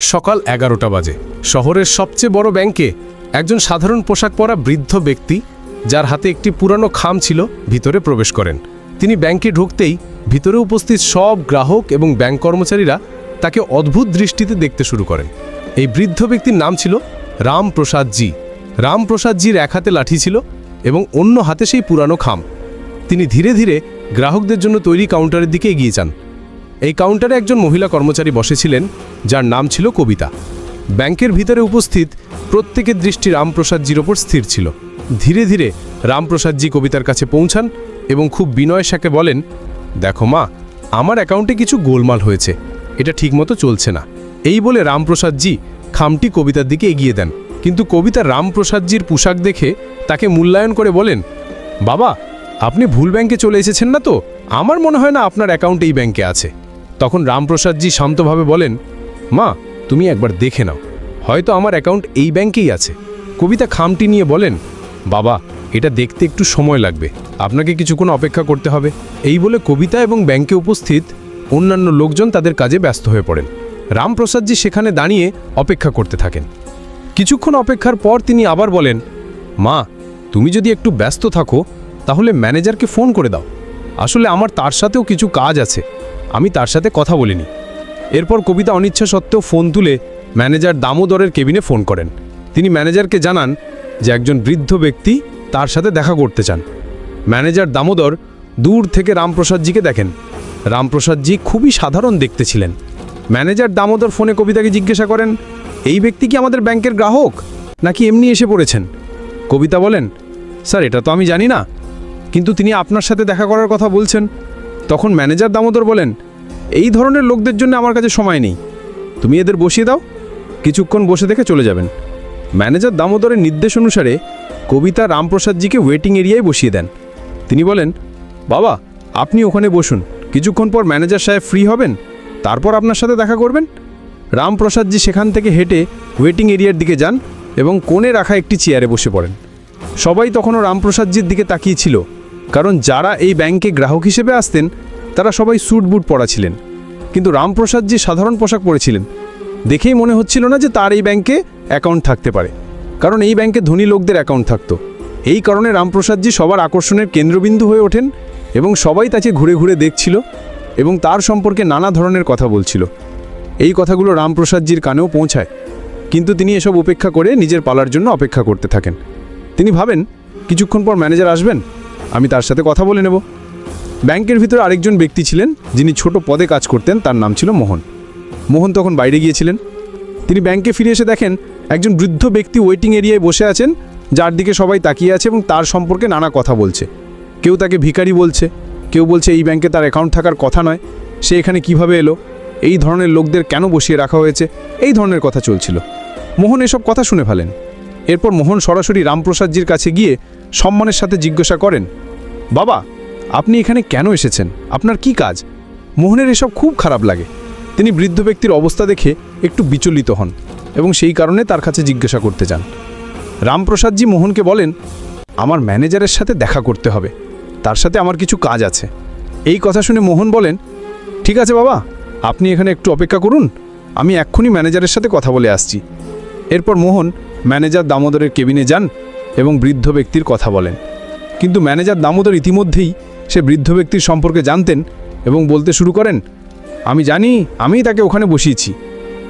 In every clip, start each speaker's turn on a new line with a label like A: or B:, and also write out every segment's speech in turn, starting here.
A: সকাল 11টা বাজে। শহরের সবচেয়ে বড় ব্যাংকে একজন সাধারণ পোশাক পরা বৃদ্ধ ব্যক্তি, যার হাতে একটি পুরানো খাম ছিল, ভিতরে প্রবেশ করেন। তিনি ব্যাংকে ঢুকতেই ভিতরে উপস্থিত সব গ্রাহক এবং ব্যাংক কর্মচারীরা তাকে অদ্ভুত দৃষ্টিতে দেখতে শুরু করেন। এই বৃদ্ধ ব্যক্তির নাম ছিল রামপ্রসাদজি। রামপ্রসাদজির এক হাতে লাঠি ছিল এবং অন্য হাতে সেই পুরানো খাম। তিনি ধীরে ধীরে গ্রাহকদের জন্য তৈরি কাউন্টারের দিকে এগিয়ে যান। এই কাউন্টারে একজন মহিলা কর্মচারী বসেছিলেন, যার নাম ছিল কবিতা। ব্যাংকের ভিতরে উপস্থিত প্রত্যেকের দৃষ্টি রামপ্রসাদজির ওপর স্থির ছিল। ধীরে ধীরে রামপ্রসাদজি কবিতার কাছে পৌঁছান এবং খুব বিনয়ের সাথে বলেন, দেখো মা, আমার অ্যাকাউন্টে কিছু গোলমাল হয়েছে, এটা ঠিকমতো চলছে না। এই বলে রামপ্রসাদজি খামটি কবিতার দিকে এগিয়ে দেন। কিন্তু কবিতা রামপ্রসাদজির পোশাক দেখে তাকে মূল্যায়ন করে বলেন, বাবা, আপনি ভুল ব্যাংকে চলে এসেছেন না তো? আমার মনে হয় না আপনার অ্যাকাউন্ট এই ব্যাংকে আছে। তখন রামপ্রসাদজি শান্তভাবে বলেন, মা, তুমি একবার দেখে নাও, হয়তো আমার অ্যাকাউন্ট এই ব্যাংকেই আছে। কবিতা খামটি নিয়ে বলেন, বাবা, এটা দেখতে একটু সময় লাগবে, আপনাকে কিছুক্ষণ অপেক্ষা করতে হবে। এই বলে কবিতা এবং ব্যাংকে উপস্থিত অন্যান্য লোকজন তাদের কাজে ব্যস্ত হয়ে পড়েন। রামপ্রসাদজি সেখানে দাঁড়িয়ে অপেক্ষা করতে থাকেন। কিছুক্ষণ অপেক্ষার পর তিনি আবার বলেন, মা, তুমি যদি একটু ব্যস্ত থাকো তাহলে ম্যানেজারকে ফোন করে দাও, আসলে আমার তার সাথেও কিছু কাজ আছে, আমি তার সাথে কথা বলিনি। এরপর কবিতা অনিচ্ছা সত্ত্বেও ফোন তুলে ম্যানেজার দামোদরের কেবিনে ফোন করেন। তিনি ম্যানেজারকে জানান যে একজন বৃদ্ধ ব্যক্তি তার সাথে দেখা করতে চান। ম্যানেজার দামোদর দূর থেকে রামপ্রসাদজিকে দেখেন। রামপ্রসাদজি খুবই সাধারণ দেখতে ছিলেন। ম্যানেজার দামোদর ফোনে কবিতাকে জিজ্ঞাসা করেন, এই ব্যক্তি কি আমাদের ব্যাংকের গ্রাহক, নাকি এমনি এসে পড়েছেন? কবিতা বলেন, স্যার, এটা তো আমি জানি না, কিন্তু তিনি আপনার সাথে দেখা করার কথা বলছেন। তখন ম্যানেজার দামোদর বলেন, এই ধরনের লোকদের জন্য আমার কাছে সময় নেই, তুমি এদের বসিয়ে দাও, কিছুক্ষণ বসে দেখে চলে যাবেন। ম্যানেজার দামোদরের নির্দেশ অনুসারে কবিতা রামপ্রসাদজিকে ওয়েটিং এরিয়ায় বসিয়ে দেন। তিনি বলেন, বাবা, আপনি ওখানে বসুন, কিছুক্ষণ পর ম্যানেজার সাহেব ফ্রি হবেন, তারপর আপনার সাথে দেখা করবেন। রামপ্রসাদজি সেখান থেকে হেঁটে ওয়েটিং এরিয়ার দিকে যান এবং কোণে রাখা একটি চেয়ারে বসে পড়েন। সবাই তখনও রামপ্রসাদজির দিকে তাকিয়েছিল, কারণ যারা এই ব্যাংকে গ্রাহক হিসেবে আসতেন তারা সবাই স্যুট বুট পরা ছিলেন, কিন্তু রামপ্রসাদজি সাধারণ পোশাক পরেছিলেন। দেখেই মনে হচ্ছিল না যে তার এই ব্যাংকে অ্যাকাউন্ট থাকতে পারে, কারণ এই ব্যাংকে ধনী লোকদের অ্যাকাউন্ট থাকতো। এই কারণে রামপ্রসাদজি সবার আকর্ষণের কেন্দ্রবিন্দু হয়ে ওঠেন এবং সবাই তাকে ঘুরে ঘুরে দেখছিল এবং তার সম্পর্কে নানা ধরনের কথা বলছিল। এই কথাগুলো রামপ্রসাদজির কানেও পৌঁছায়, কিন্তু তিনি এসব উপেক্ষা করে নিজের পালার জন্য অপেক্ষা করতে থাকেন। তিনি ভাবেন, কিছুক্ষণ পর ম্যানেজার আসবেন, আমি তার সাথে কথা বলে নেব। ব্যাংকের ভিতরে আরেকজন ব্যক্তি ছিলেন যিনি ছোট পদে কাজ করতেন, তার নাম ছিল মোহন। মোহন তখন বাইরে গিয়েছিলেন। তিনি ব্যাংকে ফিরে এসে দেখেন একজন বৃদ্ধ ব্যক্তি ওয়েটিং এরিয়ায় বসে আছেন, যার দিকে সবাই তাকিয়ে আছে এবং তার সম্পর্কে নানা কথা বলছে। কেউ তাকে ভিখারি বলছে, কেউ বলছে এই ব্যাংকে তার অ্যাকাউন্ট থাকার কথা নয়, সে এখানে কিভাবে এলো, এই ধরনের লোকদের কেন বসিয়ে রাখা হয়েছে, এই ধরনের কথা চলছিল। মোহন এসব কথা শুনে ফেলেন। এরপর মোহন সরাসরি রামপ্রসাদজির কাছে গিয়ে সম্মানের সাথে জিজ্ঞাসা করেন, বাবা, আপনি এখানে কেন এসেছেন, আপনার কি কাজ? মোহনের এসব খুব খারাপ লাগে। তিনি বৃদ্ধ ব্যক্তির অবস্থা দেখে একটু বিচলিত হন এবং সেই কারণে তার কাছে জিজ্ঞাসা করতে চান। রামপ্রসাদজি মোহনকে বলেন, আমার ম্যানেজারের সাথে দেখা করতে হবে, তার সাথে আমার কিছু কাজ আছে। এই কথা শুনে মোহন বলেন, ঠিক আছে বাবা, আপনি এখানে একটু অপেক্ষা করুন, আমি এক্ষুনি ম্যানেজারের সাথে কথা বলে আসছি। এরপর মোহন ম্যানেজার দামোদরের কেবিনে যান এবং বৃদ্ধ ব্যক্তির কথা বলেন। কিন্তু ম্যানেজার দামোদর ইতিমধ্যেই সে বৃদ্ধ ব্যক্তির সম্পর্কে জানতেন এবং বলতে শুরু করেন, আমি জানি, আমিই তাকে ওখানে বসিয়েছি,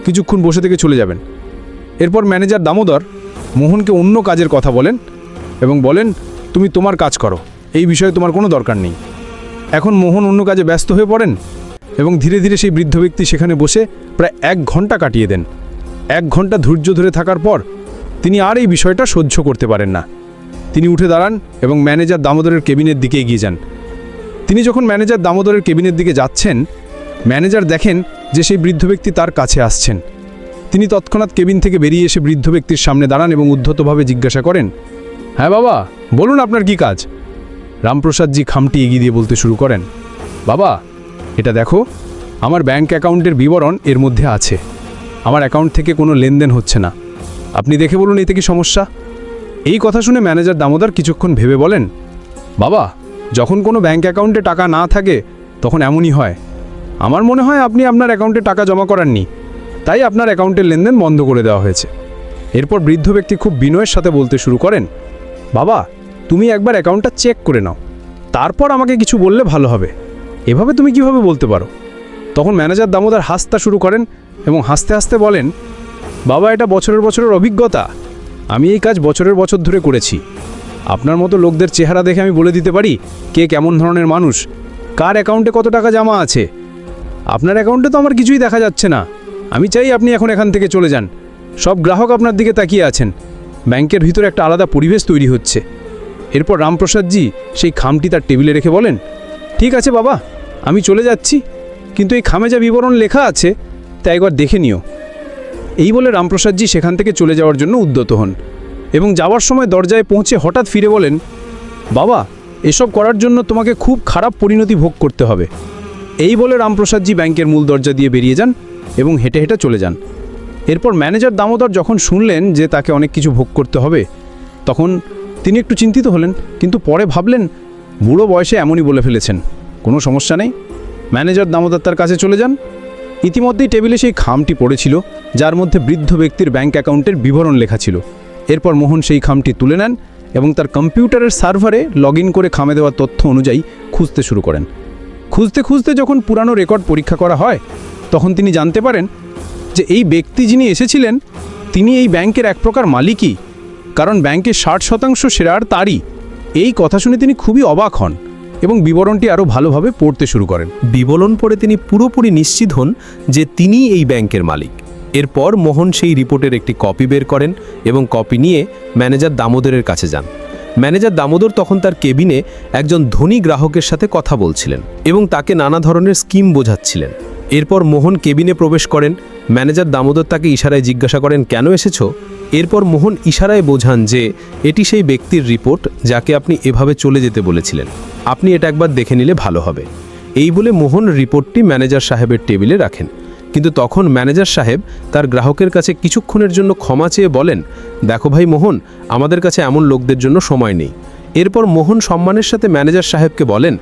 A: কিছুক্ষণ বসে থেকে চলে যাবেন। এরপর ম্যানেজার দামোদর মোহনকে অন্য কাজের কথা বলেন এবং বলেন, তুমি তোমার কাজ করো, এই বিষয়ে তোমার কোনো দরকার নেই। এখন মোহন অন্য কাজে ব্যস্ত হয়ে পড়েন এবং ধীরে ধীরে সেই বৃদ্ধ ব্যক্তি সেখানে বসে প্রায় 1 ঘন্টা কাটিয়ে দেন। 1 ঘন্টা ধৈর্য ধরে থাকার পর তিনি আর এই বিষয়টা সহ্য করতে পারেন না। তিনি উঠে দাঁড়ান এবং ম্যানেজার দামোদরের কেবিনের দিকে এগিয়ে যান। তিনি যখন ম্যানেজার দামোদরের কেবিনের দিকে যাচ্ছেন, ম্যানেজার দেখেন যে সেই বৃদ্ধ ব্যক্তি তার কাছে আসছেন। তিনি তৎক্ষণাৎ কেবিন থেকে বেরিয়ে এসে বৃদ্ধ ব্যক্তির সামনে দাঁড়ান এবং উদ্ধতভাবে জিজ্ঞাসা করেন, হ্যাঁ বাবা, বলুন আপনার কি কাজ? রামপ্রসাদজি খামটি এগিয়ে দিয়ে বলতে শুরু করেন, বাবা, এটা দেখো, আমার ব্যাংক অ্যাকাউন্টের বিবরণ এর মধ্যে আছে, আমার অ্যাকাউন্ট থেকে কোনো লেনদেন হচ্ছে না, আপনি দেখে বলুন এতে কি সমস্যা? এই কথা শুনে ম্যানেজার দামোদর কিছুক্ষণ ভেবে বলেন, বাবা, যখন কোনো ব্যাংক অ্যাকাউন্টে টাকা না থাকে তখন এমনই হয়, আমার মনে হয় আপনি আপনার অ্যাকাউন্টে টাকা জমা করাননি,
B: তাই আপনার অ্যাকাউন্টের লেনদেন বন্ধ করে দেওয়া হয়েছে। এরপর বৃদ্ধ ব্যক্তি খুব বিনয়ের সাথে বলতে শুরু করেন, বাবা, তুমি একবার অ্যাকাউন্টটা চেক করে নাও, তারপর আমাকে কিছু বললে ভালো হবে। এভাবে তুমি কিভাবে বলতে পারো? তখন ম্যানেজার দামোদর হাসতে শুরু করেন এবং হাসতে হাসতে বলেন, বাবা, এটা বছরের বছরের অভিজ্ঞতা। আমি এই কাজ বছরের বছর ধরে করেছি। আপনার মতো লোকদের চেহারা দেখে আমি বলে দিতে পারি কে কেমন ধরনের মানুষ, কার অ্যাকাউন্টে কত টাকা জমা আছে। আপনার অ্যাকাউন্টে তো আমার কিছুই দেখা যাচ্ছে না। আমি চাই আপনি এখন এখান থেকে চলে যান। সব গ্রাহক আপনার দিকে তাকিয়ে আছেন। ব্যাংকের ভিতরে একটা আলাদা পরিবেশ তৈরি হচ্ছে। এরপর রামপ্রসাদজি সেই খামটি তার টেবিলে রেখে বলেন, ঠিক আছে বাবা, আমি চলে যাচ্ছি, কিন্তু এই খামে যা বিবরণ লেখা আছে তা একবার দেখে নিও। এই বলে রামপ্রসাদজি সেখান থেকে চলে যাওয়ার জন্য উদ্যত হন এবং যাওয়ার সময় দরজায় পৌঁছে হঠাৎ ফিরে বলেন, বাবা, এসব করার জন্য তোমাকে খুব খারাপ পরিণতি ভোগ করতে হবে। এই বলে রামপ্রসাদজি ব্যাংকের মূল দরজা দিয়ে বেরিয়ে যান এবং হেঁটে হেঁটে চলে যান। এরপর ম্যানেজার দামোদর যখন শুনলেন যে তাকে অনেক কিছু ভোগ করতে হবে, তখন তিনি একটু চিন্তিত হলেন, কিন্তু পরে ভাবলেন বুড়ো বয়সে এমনই বলে ফেলেছেন, কোনো সমস্যা নেই। ম্যানেজার দামোদর তার কাছে চলে যান। ইতিমধ্যেই টেবিলে সেই খামটি পড়েছিল যার মধ্যে বৃদ্ধ ব্যক্তির ব্যাংক অ্যাকাউন্টের বিবরণ লেখা ছিল। এরপর মোহন সেই খামটি তুলে নেন এবং তার কম্পিউটারের সার্ভারে লগ ইন করে খামে দেওয়া তথ্য অনুযায়ী খুঁজতে শুরু করেন। খুঁজতে খুঁজতে যখন পুরানো রেকর্ড পরীক্ষা করা হয়, তখন তিনি জানতে পারেন যে এই ব্যক্তি যিনি এসেছিলেন তিনি এই ব্যাংকের এক প্রকার মালিকই, কারণ ব্যাংকের 60% শেয়ার তারই। এই কথা শুনে তিনি খুবই অবাক হন এবং বিবরণটি আরও ভালোভাবে পড়তে শুরু করেন।
C: বিবরণ পড়ে তিনি পুরোপুরি নিশ্চিত হন যে তিনিই এই ব্যাংকের মালিক। এরপর মোহন সেই রিপোর্টের একটি কপি বের করেন এবং কপি নিয়ে ম্যানেজার দামোদরের কাছে যান। ম্যানেজার দামোদর তখন তার কেবিনে একজন ধনী গ্রাহকের সাথে কথা বলছিলেন এবং তাকে নানা ধরনের স্কিম বোঝাচ্ছিলেন। এরপর মোহন কেবিনে প্রবেশ করেন। ম্যানেজার দামোদর তাকে ইশারায় জিজ্ঞাসা করেন, কেন এসেছো? এরপর মোহন ইশারায় বোঝান যে এটি সেই ব্যক্তির রিপোর্ট যাকে আপনি এভাবে চলে যেতে বলেছিলেন। আপনি এটা একবার দেখে নিলে ভালো হবে। এই বলে মোহন রিপোর্টটি ম্যানেজার সাহেবের টেবিলে রাখেন। কিন্তু তখন ম্যানেজার সাহেব তার গ্রাহকের কাছে কিছুক্ষণের জন্য ক্ষমা চেয়ে বলেন, দেখো ভাই মোহন, আমাদের কাছে এমন লোকদের জন্য সময় নেই। এরপর মোহন সম্মানের সাথে ম্যানেজার সাহেবকে বলেন,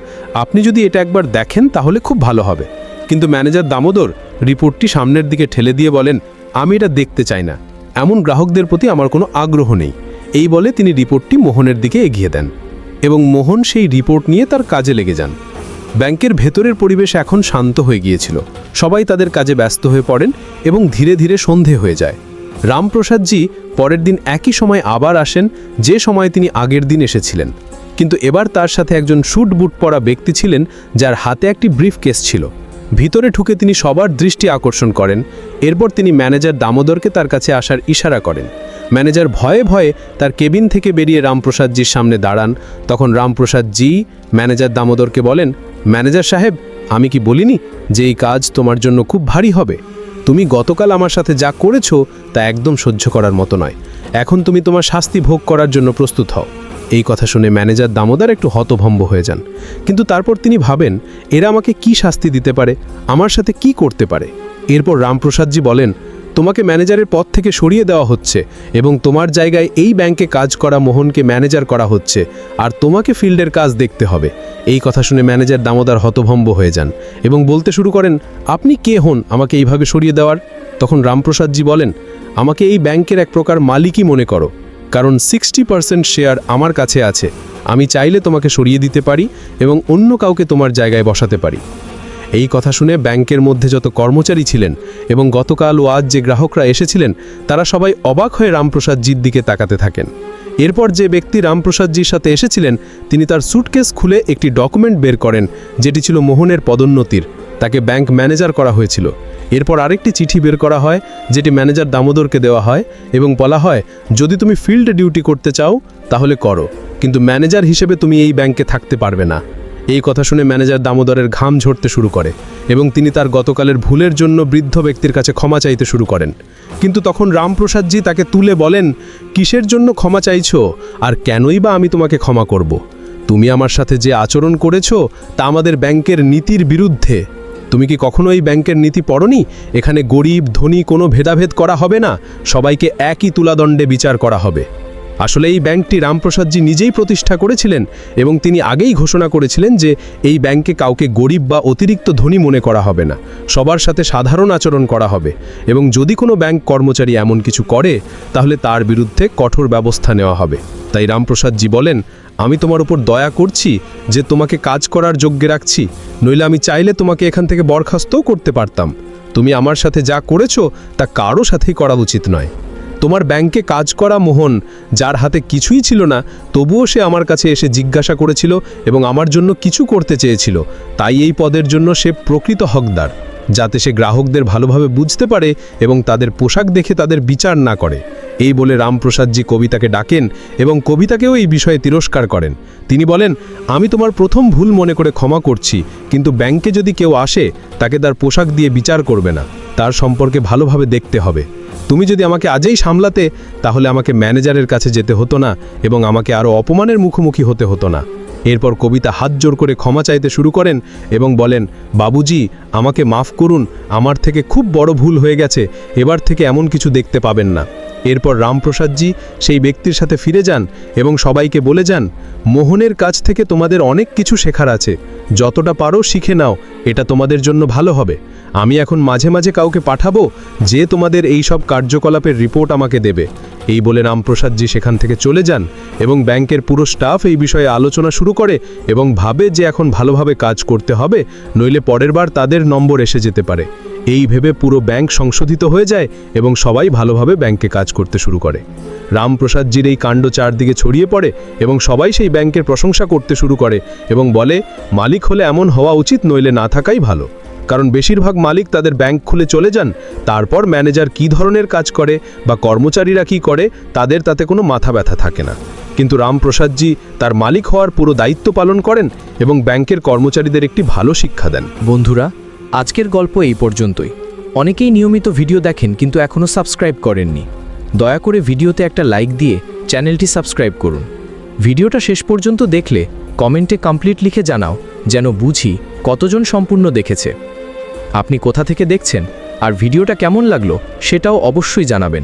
C: আপনি যদি এটা একবার দেখেন তাহলে খুব ভালো হবে। কিন্তু ম্যানেজার দামোদর রিপোর্টটি সামনের দিকে ঠেলে দিয়ে বলেন, আমি এটা দেখতে চাই না, এমন গ্রাহকদের প্রতি আমার কোনো আগ্রহ নেই। এই বলে তিনি রিপোর্টটি মোহনের দিকে এগিয়ে দেন এবং মোহন সেই রিপোর্ট নিয়ে তার কাজে লেগে যান। ব্যাংকের ভেতরের পরিবেশ এখন শান্ত হয়ে গিয়েছিল। সবাই তাদের কাজে ব্যস্ত হয়ে পড়েন এবং ধীরে ধীরে সন্ধে হয়ে যায়। রামপ্রসাদজি পরের দিন একই সময় আবার আসেন, যে সময় তিনি আগের দিন এসেছিলেন। কিন্তু এবার তার সাথে একজন স্যুট বুট পরা ব্যক্তি ছিলেন যার হাতে একটি ব্রিফকেস ছিল। ভিতরে ঢুকে তিনি সবার দৃষ্টি আকর্ষণ করেন। এরপর তিনি ম্যানেজার দামোদরকে তার কাছে আসার ইশারা করেন। ম্যানেজার ভয়ে ভয়ে তার কেবিন থেকে বেরিয়ে রামপ্রসাদজির সামনে দাঁড়ান। তখন রামপ্রসাদজি ম্যানেজার দামোদরকে বলেন, ম্যানেজার সাহেব, আমি কি বলিনি যে এই কাজ তোমার জন্য খুব ভারী হবে? তুমি গতকাল আমার সাথে যা করেছো তা একদম সহ্য করার মতো নয়। এখন তুমি তোমার শাস্তি ভোগ করার জন্য প্রস্তুত হও। এই কথা শুনে ম্যানেজার দামোদর একটু হতভম্ব হয়ে যান। কিন্তু তারপর তিনি ভাবেন, এরা আমাকে কি শাস্তি দিতে পারে, আমার সাথে কি করতে পারে? এরপর রামপ্রসাদজি বলেন, তোমাকে ম্যানেজারের পদ থেকে সরিয়ে দেওয়া হচ্ছে এবং তোমার জায়গায় এই ব্যাংকে কাজ করা মোহনকে ম্যানেজার করা হচ্ছে, আর তোমাকে ফিল্ডের কাজ দেখতে হবে। এই কথা শুনে ম্যানেজার দামোদর হতভম্ব হয়ে যান এবং বলতে শুরু করেন, আপনি কে হন আমাকে এইভাবে সরিয়ে দেওয়ার? তখন রামপ্রসাদজি বলেন, আমাকে এই ব্যাংকের এক প্রকার মালিকই মনে করো, কারণ 60% শেয়ার আমার কাছে আছে। আমি চাইলে তোমাকে সরিয়ে দিতে পারি এবং অন্য কাউকে তোমার জায়গায় বসাতে পারি। এই কথা শুনে ব্যাংকের মধ্যে যত কর্মচারী ছিলেন এবং গতকাল ও আজ যে গ্রাহকরা এসেছিলেন তারা সবাই অবাক হয়ে রামপ্রসাদজির দিকে তাকাতে থাকেন। এরপর যে ব্যক্তি রামপ্রসাদজির সাথে এসেছিলেন তিনি তার স্যুটকেস খুলে একটি ডকুমেন্ট বের করেন, যেটি ছিল মোহনের পদোন্নতির। তাকে ব্যাংক ম্যানেজার করা হয়েছিল। এরপর আরেকটি চিঠি বের করা হয়, যেটি ম্যানেজার দামোদরকে দেওয়া হয় এবং বলা হয়, যদি তুমি ফিল্ডে ডিউটি করতে চাও তাহলে করো, কিন্তু ম্যানেজার হিসেবে তুমি এই ব্যাংকে থাকতে পারবে না। এই কথা শুনে ম্যানেজার দামোদরের ঘাম ঝরতে শুরু করে এবং তিনি তার গতকালের ভুলের জন্য বৃদ্ধ ব্যক্তির কাছে ক্ষমা চাইতে শুরু করেন। কিন্তু তখন রামপ্রসাদজি তাকে তুলে বলেন, কিসের জন্য ক্ষমা চাইছো, আর কেনই বা আমি তোমাকে ক্ষমা করব? তুমি আমার সাথে যে আচরণ করেছো তা আমাদের ব্যাংকের নীতির বিরুদ্ধে। তুমি কি কখনো এই ব্যাংকের নীতি পড়নি? এখানে গরিব ধনী কোনো ভেদাভেদ করা হবে না, সবাইকে একই তুলাদণ্ডে বিচার করা হবে।
A: আসলে এই ব্যাংকটি রামপ্রসাদজি নিজেই প্রতিষ্ঠা করেছিলেন এবং তিনি আগেই ঘোষণা করেছিলেন যে এই ব্যাংকে কাউকে গরিব বা অতিরিক্ত ধনী মনে করা হবে না, সবার সাথে সাধারণ আচরণ করা হবে এবং যদি কোনো ব্যাংক কর্মচারী এমন কিছু করে তাহলে তার বিরুদ্ধে কঠোর ব্যবস্থা নেওয়া হবে। তাই রামপ্রসাদজি বলেন, আমি তোমার উপর দয়া করছি যে তোমাকে কাজ করার যোগ্যে রাখছি, নইলে আমি চাইলে তোমাকে এখান থেকে বরখাস্তও করতে পারতাম। তুমি আমার সাথে যা করেছো তা কারো সাথেই করা উচিত নয়। তোমার ব্যাংকে কাজ করা মোহন, যার হাতে কিছুই ছিল না, তবুও সে আমার কাছে এসে জিজ্ঞাসা করেছিল এবং আমার জন্য কিছু করতে চেয়েছিল, তাই এই পদের জন্য সে প্রকৃত হকদার, যাতে সে গ্রাহকদের ভালোভাবে বুঝতে পারে এবং তাদের পোশাক দেখে তাদের বিচার না করে। এই বলে রামপ্রসাদজি কবিতাকে ডাকেন এবং কবিতাকেও এই বিষয়ে তিরস্কার করেন। তিনি বলেন, আমি তোমার প্রথম ভুল মনে করে ক্ষমা করছি, কিন্তু ব্যাংকে যদি কেউ আসে তাকে তার পোশাক দিয়ে বিচার করবে না, তার সম্পর্কে ভালোভাবে দেখতে হবে। তুমি যদি আমাকে আজই সামলাতে তাহলে আমাকে ম্যানেজারের কাছে যেতে হতো না এবং আমাকে আরও অপমানের মুখোমুখি হতে হতো না। এরপর কবিতা হাত জোর করে ক্ষমা চাইতে শুরু করেন এবং বলেন, বাবুজি আমাকে মাফ করুন, আমার থেকে খুব বড় ভুল হয়ে গেছে, এবার থেকে এমন কিছু দেখতে পাবেন না। এরপর রামপ্রসাদজি সেই ব্যক্তির সাথে ফিরে যান এবং সবাইকে বলে যান, মোহনের কাছ থেকে তোমাদের অনেক কিছু শেখার আছে, যতটা পারো শিখে নাও, এটা তোমাদের জন্য ভালো হবে। আমি এখন মাঝে মাঝে কাউকে পাঠাবো যে তোমাদের এই সব কার্যকলাপের রিপোর্ট আমাকে দেবে। এই বলে রামপ্রসাদজি সেখান থেকে চলে যান এবং ব্যাংকের পুরো স্টাফ এই বিষয়ে আলোচনা শুরু করে এবং ভাবে যে এখন ভালোভাবে কাজ করতে হবে, নইলে পরের বার তাদের নম্বর এসে যেতে পারে। এই ভেবে পুরো ব্যাংক সংশোধিত হয়ে যায় এবং সবাই ভালোভাবে ব্যাংকে কাজ করতে শুরু করে। রামপ্রসাদজির এই কাণ্ড চারদিকে ছড়িয়ে পড়ে এবং সবাই সেই ব্যাংকের প্রশংসা করতে শুরু করে এবং বলে, মালিক হলে এমন হওয়া উচিত, নইলে না থাকাই ভালো। কারণ বেশিরভাগ মালিক তাদের ব্যাংক খুলে চলে যান, তারপর ম্যানেজার কী ধরনের কাজ করে বা কর্মচারীরা কী করে তাদের তাতে কোনো মাথা ব্যথা থাকে না। কিন্তু রামপ্রসাদজি তার মালিক হওয়ার পুরো দায়িত্ব পালন করেন এবং ব্যাংকের কর্মচারীদের একটি ভালো শিক্ষা দেন।
D: বন্ধুরা, আজকের গল্প এই পর্যন্তই। অনেকেই নিয়মিত ভিডিও দেখেন কিন্তু এখনও সাবস্ক্রাইব করেননি। দয়া করে ভিডিওতে একটা লাইক দিয়ে চ্যানেলটি সাবস্ক্রাইব করুন। ভিডিওটা শেষ পর্যন্ত দেখলে কমেন্টে কমপ্লিট লিখে জানাও, যেন বুঝি কতজন সম্পূর্ণ দেখেছে। আপনি কোথা থেকে দেখছেন আর ভিডিওটা কেমন লাগলো সেটাও অবশ্যই জানাবেন।